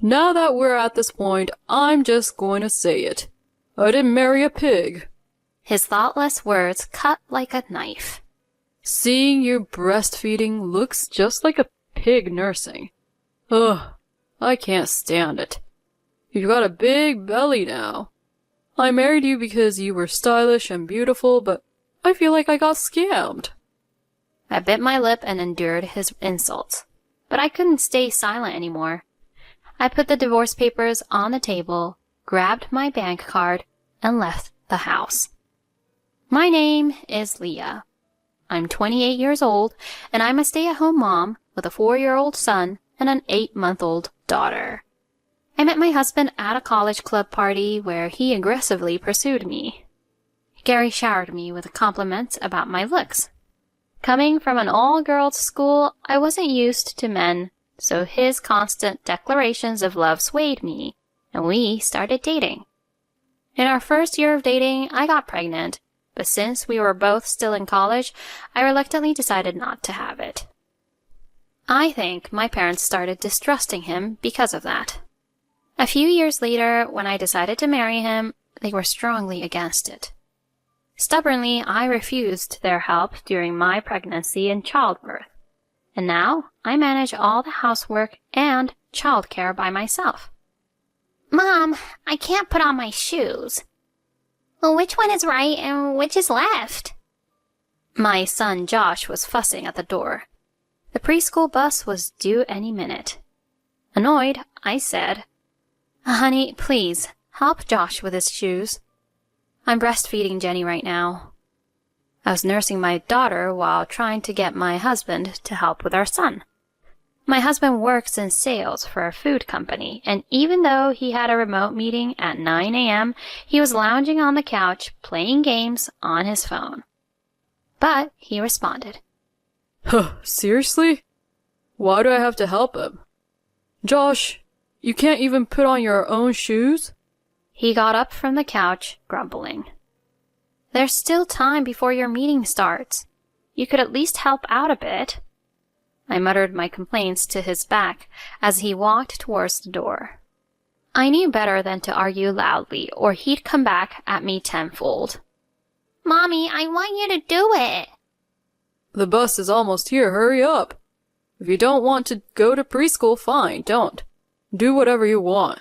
Now that we're at this point, I'm just going to say it. I didn't marry a pig. His thoughtless words cut like a knife. Seeing you breastfeeding looks just like a pig nursing. Ugh, I can't stand it. You've got a big belly now. I married you because you were stylish and beautiful, but I feel like I got scammed. I bit my lip and endured his insults, but I couldn't stay silent anymore. I put the divorce papers on the table, grabbed my bank card, and left the house. My name is Leah. I'm 28 years old, and I'm a stay-at-home mom with a 4-year-old son and an 8-month-old daughter. I met my husband at a college club party where he aggressively pursued me. Gary showered me with compliments about my looks. Coming from an all-girls school, I wasn't used to men, so his constant declarations of love swayed me, and we started dating. In our first year of dating, I got pregnant, but since we were both still in college, I reluctantly decided not to have it. I think my parents started distrusting him because of that. A few years later, when I decided to marry him, they were strongly against it. Stubbornly, I refused their help during my pregnancy and childbirth. And now, I manage all the housework and childcare by myself. Mom, I can't put on my shoes. Well, which one is right and which is left? My son Josh was fussing at the door. The preschool bus was due any minute. Annoyed, I said, "Honey, please, help Josh with his shoes. I'm breastfeeding Jenny right now." I was nursing my daughter while trying to get my husband to help with our son. My husband works in sales for a food company, and even though he had a remote meeting at 9 a.m., he was lounging on the couch playing games on his phone. But he responded, Huh, seriously? Why do I have to help him? Josh, you can't even put on your own shoes? He got up from the couch, grumbling. "There's still time before your meeting starts. You could at least help out a bit." I muttered my complaints to his back as he walked towards the door. I knew better than to argue loudly, or he'd come back at me tenfold. Mommy, I want you to do it. The bus is almost here, hurry up. If you don't want to go to preschool, fine, don't. Do whatever you want.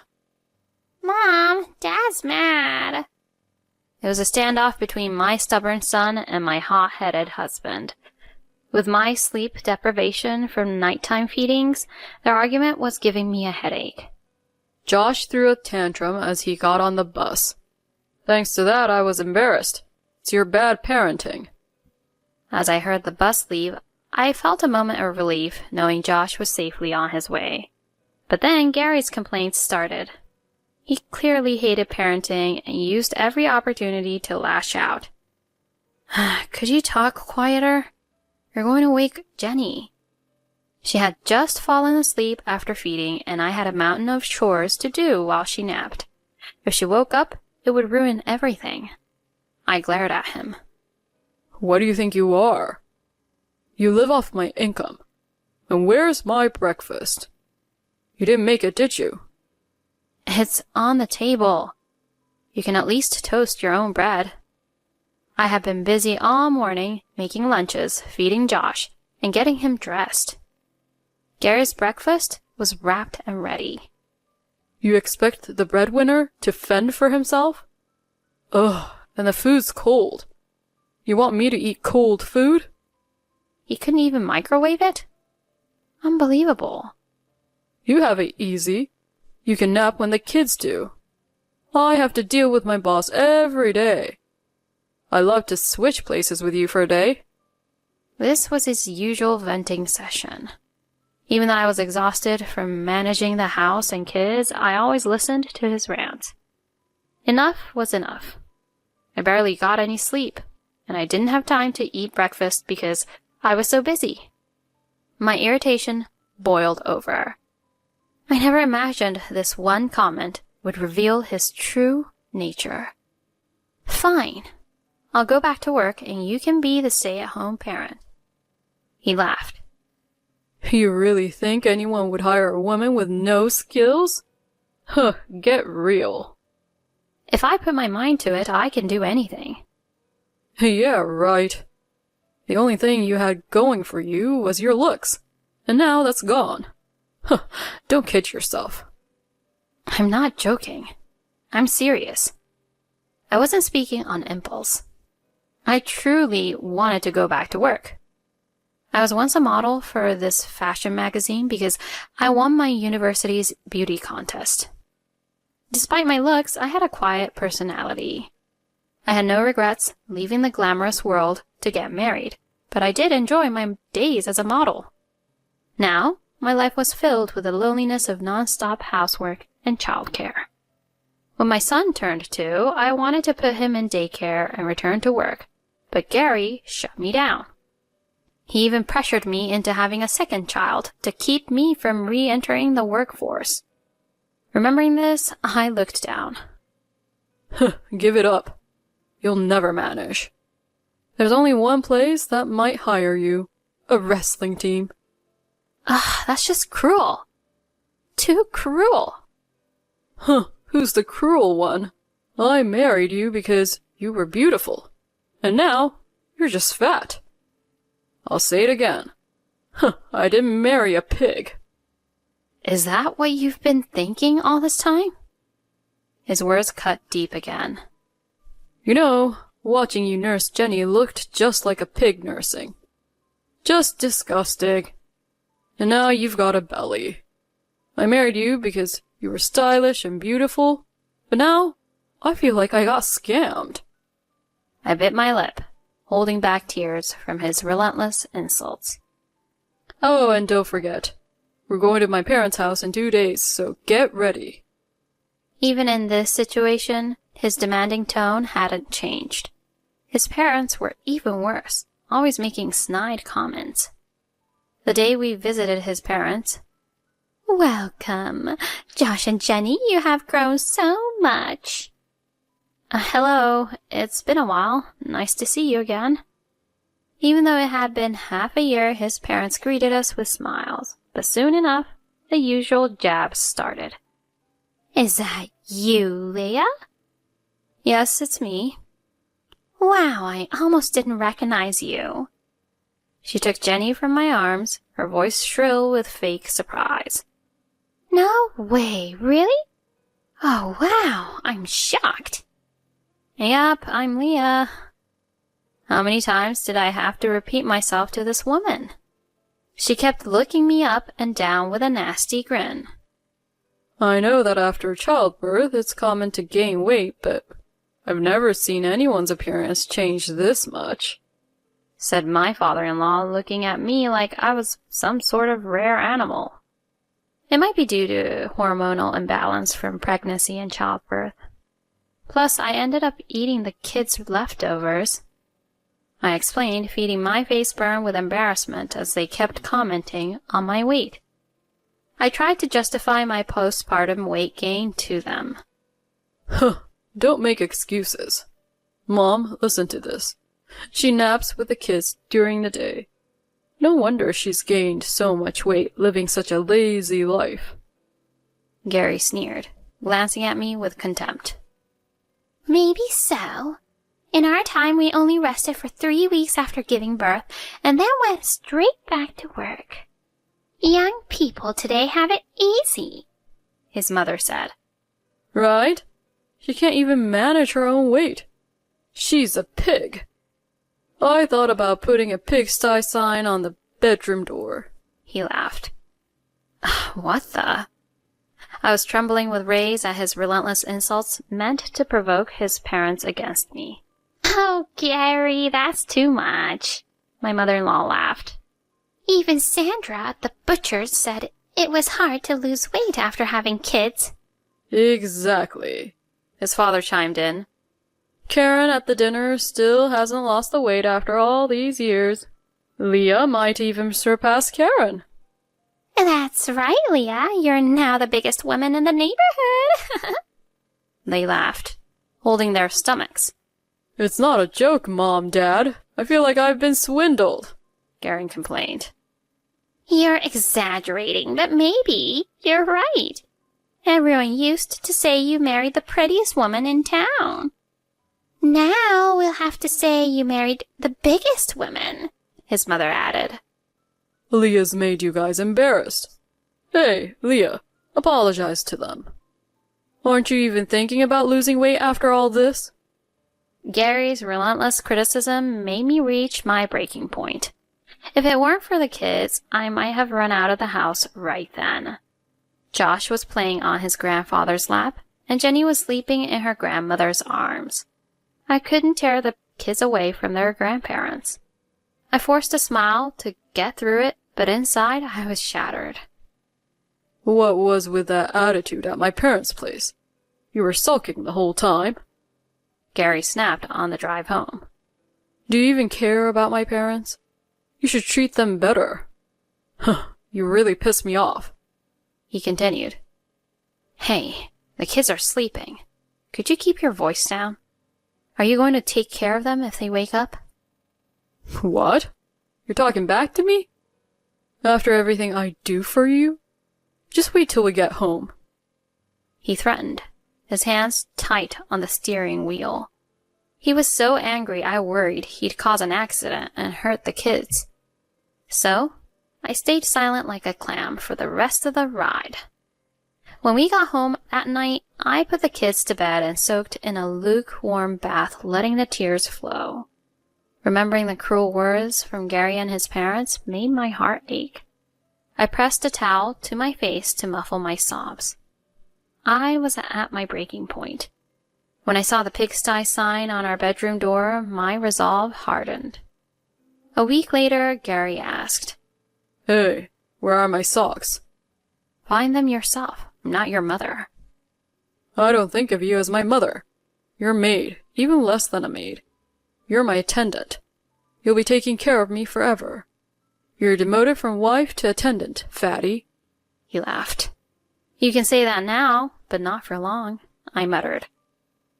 Mom, Dad's mad. It was a standoff between my stubborn son and my hot-headed husband. With my sleep deprivation from nighttime feedings, their argument was giving me a headache. Josh threw a tantrum as he got on the bus. Thanks to that, I was embarrassed. It's your bad parenting. As I heard the bus leave, I felt a moment of relief knowing Josh was safely on his way. But then Gary's complaints started. He clearly hated parenting and used every opportunity to lash out. "Could you talk quieter? You're going to wake Jenny." She had just fallen asleep after feeding, and I had a mountain of chores to do while she napped. If she woke up, it would ruin everything. I glared at him. What do you think you are? You live off my income. And where's my breakfast? You didn't make it, did you? It's on the table. You can at least toast your own bread. I have been busy all morning making lunches, feeding Josh, and getting him dressed. Gary's breakfast was wrapped and ready. You expect the breadwinner to fend for himself? Ugh, and the food's cold. You want me to eat cold food? He couldn't even microwave it? Unbelievable. You have it easy. You can nap when the kids do. I have to deal with my boss every day. I love to switch places with you for a day. This was his usual venting session. Even though I was exhausted from managing the house and kids, I always listened to his rants. Enough was enough. I barely got any sleep, and I didn't have time to eat breakfast because I was so busy. My irritation boiled over. I never imagined this one comment would reveal his true nature. Fine. I'll go back to work and you can be the stay-at-home parent. He laughed. You really think anyone would hire a woman with no skills? Huh, get real. If I put my mind to it, I can do anything. Yeah, right. The only thing you had going for you was your looks, and now that's gone. Huh, don't kid yourself. I'm not joking. I'm serious. I wasn't speaking on impulse. I truly wanted to go back to work. I was once a model for this fashion magazine because I won my university's beauty contest. Despite my looks, I had a quiet personality. I had no regrets leaving the glamorous world to get married, but I did enjoy my days as a model. Now, my life was filled with the loneliness of non-stop housework and childcare. When my son turned 2, I wanted to put him in daycare and return to work, but Gary shut me down. He even pressured me into having a second child to keep me from re-entering the workforce. Remembering this, I looked down. Give it up. You'll never manage. There's only one place that might hire you. A wrestling team. That's just cruel. Too cruel. Huh, who's the cruel one? I married you because you were beautiful. And now, you're just fat. I'll say it again. I didn't marry a pig. Is that what you've been thinking all this time? His words cut deep again. You know, watching you nurse Jenny looked just like a pig nursing. Just disgusting. And now you've got a belly. I married you because you were stylish and beautiful, but now I feel like I got scammed. I bit my lip, holding back tears from his relentless insults. Oh, and don't forget, we're going to my parents' house in 2 days, so get ready. Even in this situation, his demanding tone hadn't changed. His parents were even worse, always making snide comments. The day we visited his parents, Welcome. Josh and Jenny, you have grown so much. Hello, it's been a while. Nice to see you again. Even though it had been half a year, his parents greeted us with smiles. But soon enough, the usual jabs started. Is that you, Leah? Yes, it's me. Wow, I almost didn't recognize you. She took Jenny from my arms, her voice shrill with fake surprise. No way, really? Oh, wow, I'm shocked. Yep, I'm Leah. How many times did I have to repeat myself to this woman? She kept looking me up and down with a nasty grin. I know that after childbirth it's common to gain weight, but I've never seen anyone's appearance change this much, said my father-in-law, looking at me like I was some sort of rare animal. It might be due to hormonal imbalance from pregnancy and childbirth. Plus, I ended up eating the kids' leftovers. I explained, feeding my face burn with embarrassment as they kept commenting on my weight. I tried to justify my postpartum weight gain to them. Don't make excuses. Mom, listen to this. She naps with the kids during the day. No wonder she's gained so much weight living such a lazy life. Gary sneered, glancing at me with contempt. Maybe so. In our time, we only rested for 3 weeks after giving birth, and then went straight back to work. Young people today have it easy, his mother said. Right? She can't even manage her own weight. She's a pig. I thought about putting a pigsty sign on the bedroom door. He laughed. What the? I was trembling with rage at his relentless insults meant to provoke his parents against me. Oh, Gary, that's too much, my mother-in-law laughed. Even Sandra at the butcher's said it was hard to lose weight after having kids. Exactly, his father chimed in. Karen at the dinner still hasn't lost the weight after all these years. Leah might even surpass Karen. That's right, Leah. You're now the biggest woman in the neighborhood. They laughed, holding their stomachs. It's not a joke, Mom, Dad. I feel like I've been swindled, Garen complained. You're exaggerating, but maybe you're right. Everyone used to say you married the prettiest woman in town. Now we'll have to say you married the biggest woman, his mother added. Leah's made you guys embarrassed. Hey, Leah, apologize to them. Aren't you even thinking about losing weight after all this? Gary's relentless criticism made me reach my breaking point. If it weren't for the kids, I might have run out of the house right then. Josh was playing on his grandfather's lap, and Jenny was sleeping in her grandmother's arms. I couldn't tear the kids away from their grandparents. I forced a smile to get through it, but inside I was shattered. What was with that attitude at my parents' place? You were sulking the whole time. Gary snapped on the drive home. Do you even care about my parents? You should treat them better. Huh, you really pissed me off. He continued. Hey, the kids are sleeping. Could you keep your voice down? Are you going to take care of them if they wake up? What? You're talking back to me? After everything I do for you? Just wait till we get home. He threatened, his hands tight on the steering wheel. He was so angry I worried he'd cause an accident and hurt the kids. So, I stayed silent like a clam for the rest of the ride. When we got home that night, I put the kids to bed and soaked in a lukewarm bath, letting the tears flow. Remembering the cruel words from Gary and his parents made my heart ache. I pressed a towel to my face to muffle my sobs. I was at my breaking point. When I saw the pigsty sign on our bedroom door, my resolve hardened. A week later, Gary asked, Hey, where are my socks? Find them yourself. I'm not your mother. I don't think of you as my mother. You're a maid, even less than a maid. You're my attendant. You'll be taking care of me forever. You're demoted from wife to attendant, fatty. He laughed. You can say that now, but not for long, I muttered.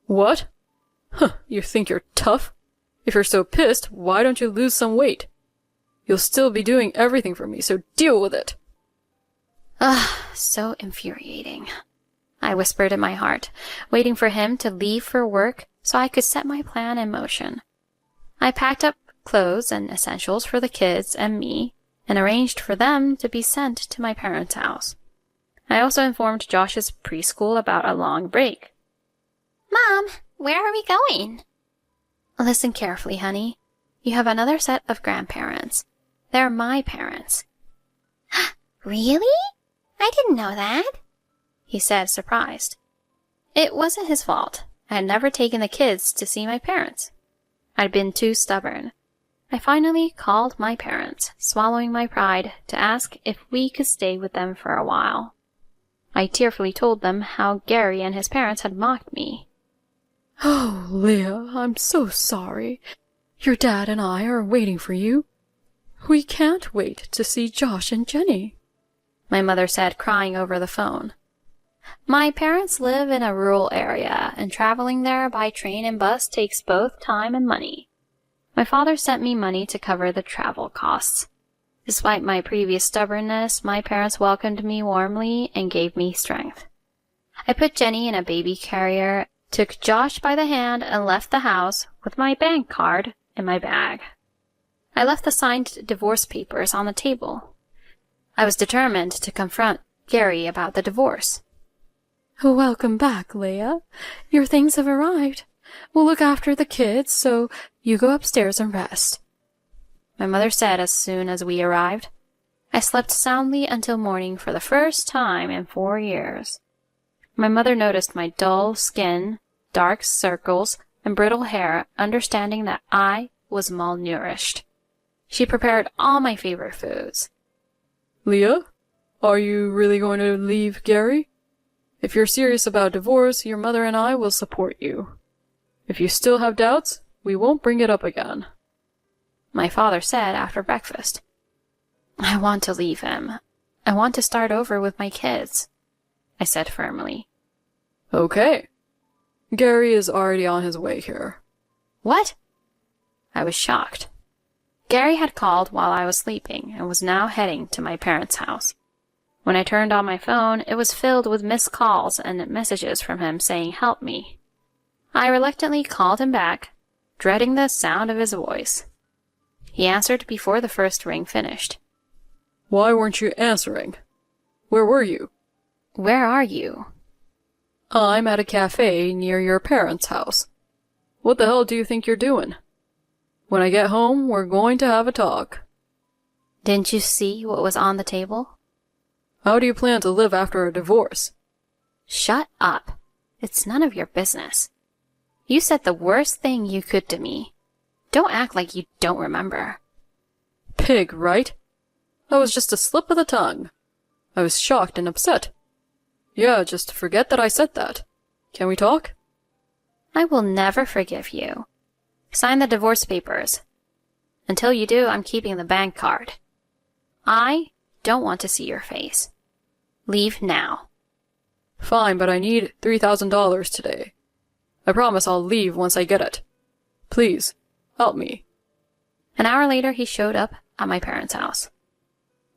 What? Huh, you think you're tough? If you're so pissed, why don't you lose some weight? You'll still be doing everything for me, so deal with it. So infuriating. I whispered in my heart, waiting for him to leave for work so I could set my plan in motion. I packed up clothes and essentials for the kids and me, and arranged for them to be sent to my parents' house. I also informed Josh's preschool about a long break. Mom, where are we going? Listen carefully, honey. You have another set of grandparents. They're my parents. Really? I didn't know that. He said, surprised. It wasn't his fault. I had never taken the kids to see my parents. I'd been too stubborn. I finally called my parents, swallowing my pride, to ask if we could stay with them for a while. I tearfully told them how Gary and his parents had mocked me. Oh, Leah, I'm so sorry. Your dad and I are waiting for you. We can't wait to see Josh and Jenny, my mother said, crying over the phone. My parents live in a rural area, and traveling there by train and bus takes both time and money. My father sent me money to cover the travel costs. Despite my previous stubbornness, my parents welcomed me warmly and gave me strength. I put Jenny in a baby carrier, took Josh by the hand, and left the house with my bank card in my bag. I left the signed divorce papers on the table. I was determined to confront Gary about the divorce. Welcome back, Leah. Your things have arrived. We'll look after the kids, so you go upstairs and rest, my mother said as soon as we arrived. I slept soundly until morning for the first time in 4 years. My mother noticed my dull skin, dark circles, and brittle hair, understanding that I was malnourished. She prepared all my favorite foods. Leah, are you really going to leave Gary? If you're serious about divorce, your mother and I will support you. If you still have doubts, we won't bring it up again, my father said after breakfast. I want to leave him. I want to start over with my kids, I said firmly. Okay. Gary is already on his way here. What? I was shocked. Gary had called while I was sleeping and was now heading to my parents' house. When I turned on my phone, it was filled with missed calls and messages from him saying, "Help me." I reluctantly called him back, dreading the sound of his voice. He answered before the first ring finished. Why weren't you answering? Where were you? Where are you? I'm at a cafe near your parents' house. What the hell do you think you're doing? When I get home, we're going to have a talk. Didn't you see what was on the table? How do you plan to live after a divorce? Shut up. It's none of your business. You said the worst thing you could to me. Don't act like you don't remember. Pig, right? That was just a slip of the tongue. I was shocked and upset. Yeah, just forget that I said that. Can we talk? I will never forgive you. Sign the divorce papers. Until you do, I'm keeping the bank card. I don't want to see your face. Leave now. Fine, but I need $3,000 today. I promise I'll leave once I get it. Please, help me. An hour later, he showed up at my parents' house.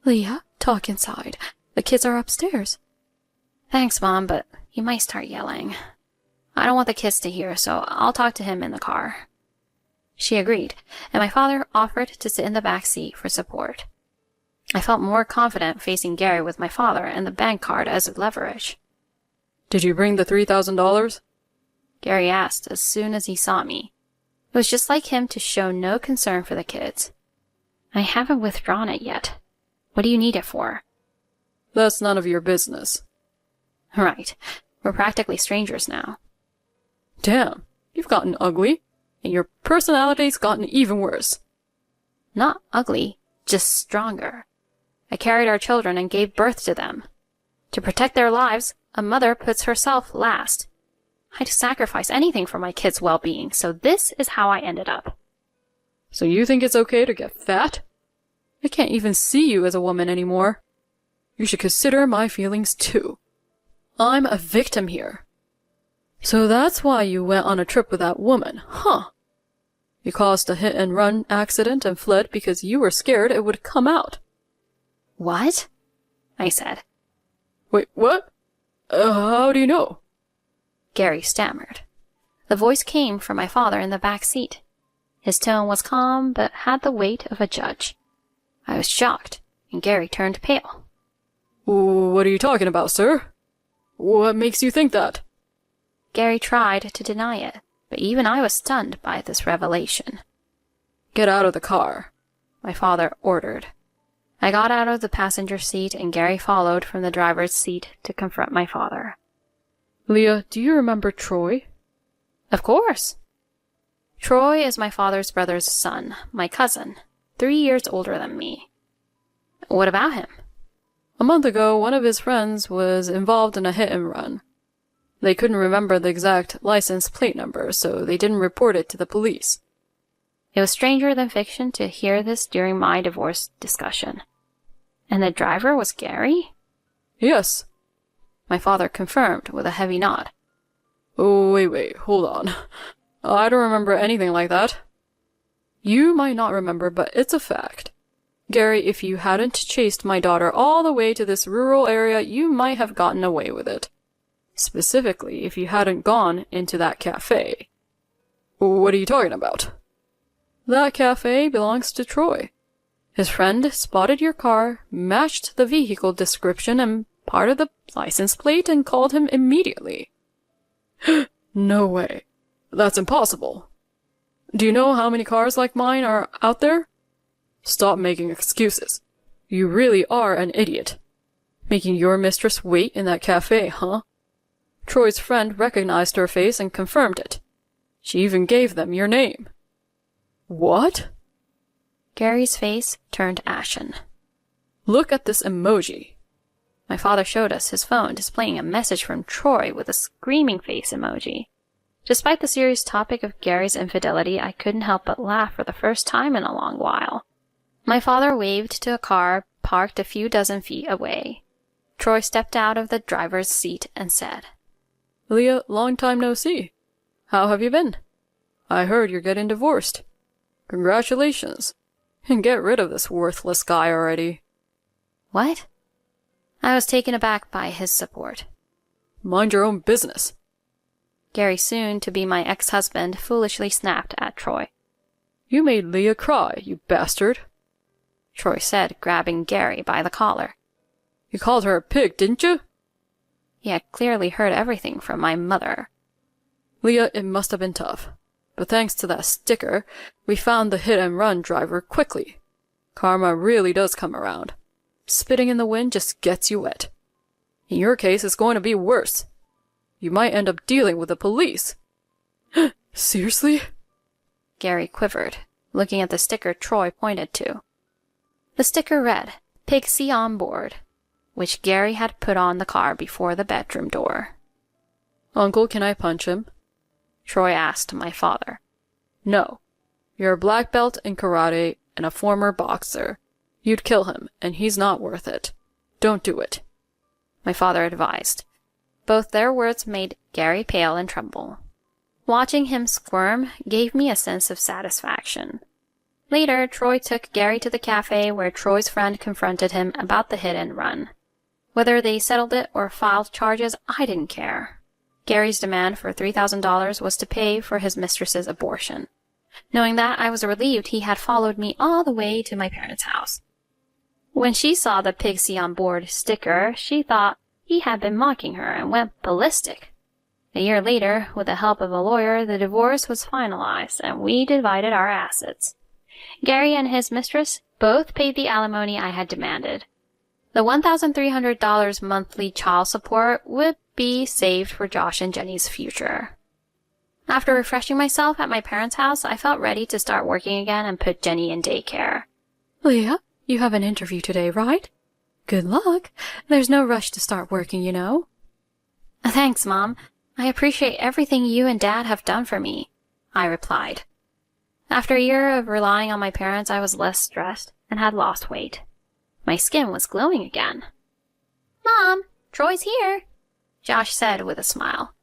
Leah, talk inside. The kids are upstairs. Thanks, Mom, but you might start yelling. I don't want the kids to hear, so I'll talk to him in the car. She agreed, and my father offered to sit in the back seat for support. I felt more confident facing Gary with my father and the bank card as leverage. Did you bring the $3,000? Gary asked as soon as he saw me. It was just like him to show no concern for the kids. I haven't withdrawn it yet. What do you need it for? That's none of your business. Right. We're practically strangers now. Damn, you've gotten ugly, and your personality's gotten even worse. Not ugly, just stronger. I carried our children and gave birth to them. To protect their lives, a mother puts herself last. I'd sacrifice anything for my kids' well-being, so this is how I ended up. So you think it's okay to get fat? I can't even see you as a woman anymore. You should consider my feelings too. I'm a victim here. So that's why you went on a trip with that woman, huh? You caused a hit-and-run accident and fled because you were scared it would come out. What? I said. Wait, what? How do you know? Gary stammered. The voice came from my father in the back seat. His tone was calm, but had the weight of a judge. I was shocked, and Gary turned pale. What are you talking about, sir? What makes you think that? Gary tried to deny it, but even I was stunned by this revelation. Get out of the car, my father ordered. I got out of the passenger seat, and Gary followed from the driver's seat to confront my father. Leah, do you remember Troy? Of course. Troy is my father's brother's son, my cousin, 3 years older than me. What about him? A month ago, one of his friends was involved in a hit-and-run. They couldn't remember the exact license plate number, so they didn't report it to the police. It was stranger than fiction to hear this during my divorce discussion. And the driver was Gary? Yes. My father confirmed with a heavy nod. Oh, wait, hold on. I don't remember anything like that. You might not remember, but it's a fact. Gary, if you hadn't chased my daughter all the way to this rural area, you might have gotten away with it. Specifically, if you hadn't gone into that cafe. What are you talking about? That cafe belongs to Troy. His friend spotted your car, matched the vehicle description and part of the license plate, and called him immediately. No way. That's impossible. Do you know how many cars like mine are out there? Stop making excuses. You really are an idiot. Making your mistress wait in that cafe, huh? Troy's friend recognized her face and confirmed it. She even gave them your name. What? Gary's face turned ashen. Look at this emoji. My father showed us his phone displaying a message from Troy with a screaming face emoji. Despite the serious topic of Gary's infidelity, I couldn't help but laugh for the first time in a long while. My father waved to a car parked a few dozen feet away. Troy stepped out of the driver's seat and said, Leah, long time no see. How have you been? I heard you're getting divorced. Congratulations. And get rid of this worthless guy already. What? I was taken aback by his support. Mind your own business. Gary, soon to be my ex-husband, foolishly snapped at Troy. You made Leah cry, you bastard. Troy said, grabbing Gary by the collar. You called her a pig, didn't you? He had clearly heard everything from my mother. Leah, it must have been tough. But thanks to that sticker, we found the hit-and-run driver quickly. Karma really does come around. Spitting in the wind just gets you wet. In your case, it's going to be worse. You might end up dealing with the police. Seriously? Gary quivered, looking at the sticker Troy pointed to. The sticker read, Pixie on board, which Gary had put on the car before the bedroom door. Uncle, can I punch him? Troy asked my father. No. You're a black belt in karate and a former boxer. You'd kill him, and he's not worth it. Don't do it. My father advised. Both their words made Gary pale and tremble. Watching him squirm gave me a sense of satisfaction. Later, Troy took Gary to the cafe where Troy's friend confronted him about the hit and run. Whether they settled it or filed charges, I didn't care. Gary's demand for $3,000 was to pay for his mistress's abortion. Knowing that, I was relieved he had followed me all the way to my parents' house. When she saw the Pixie on board sticker, she thought he had been mocking her and went ballistic. A year later, with the help of a lawyer, the divorce was finalized and we divided our assets. Gary and his mistress both paid the alimony I had demanded. The $1,300 monthly child support would be saved for Josh and Jenny's future. After refreshing myself at my parents' house, I felt ready to start working again and put Jenny in daycare. Leah, you have an interview today, right? Good luck. There's no rush to start working, you know. Thanks, Mom. I appreciate everything you and Dad have done for me, I replied. After a year of relying on my parents, I was less stressed and had lost weight. My skin was glowing again. Mom, Troy's here, Josh said with a smile.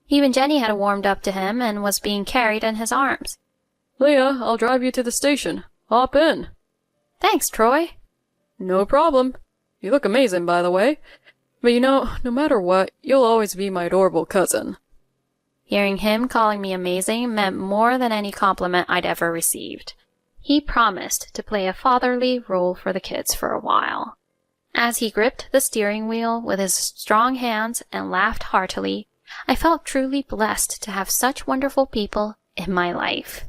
Even Jenny had warmed up to him and was being carried in his arms. Leah, I'll drive you to the station. Hop in. Thanks, Troy. No problem. You look amazing, by the way. But you know, no matter what, you'll always be my adorable cousin. Hearing him calling me amazing meant more than any compliment I'd ever received. He promised to play a fatherly role for the kids for a while. As he gripped the steering wheel with his strong hands and laughed heartily, I felt truly blessed to have such wonderful people in my life.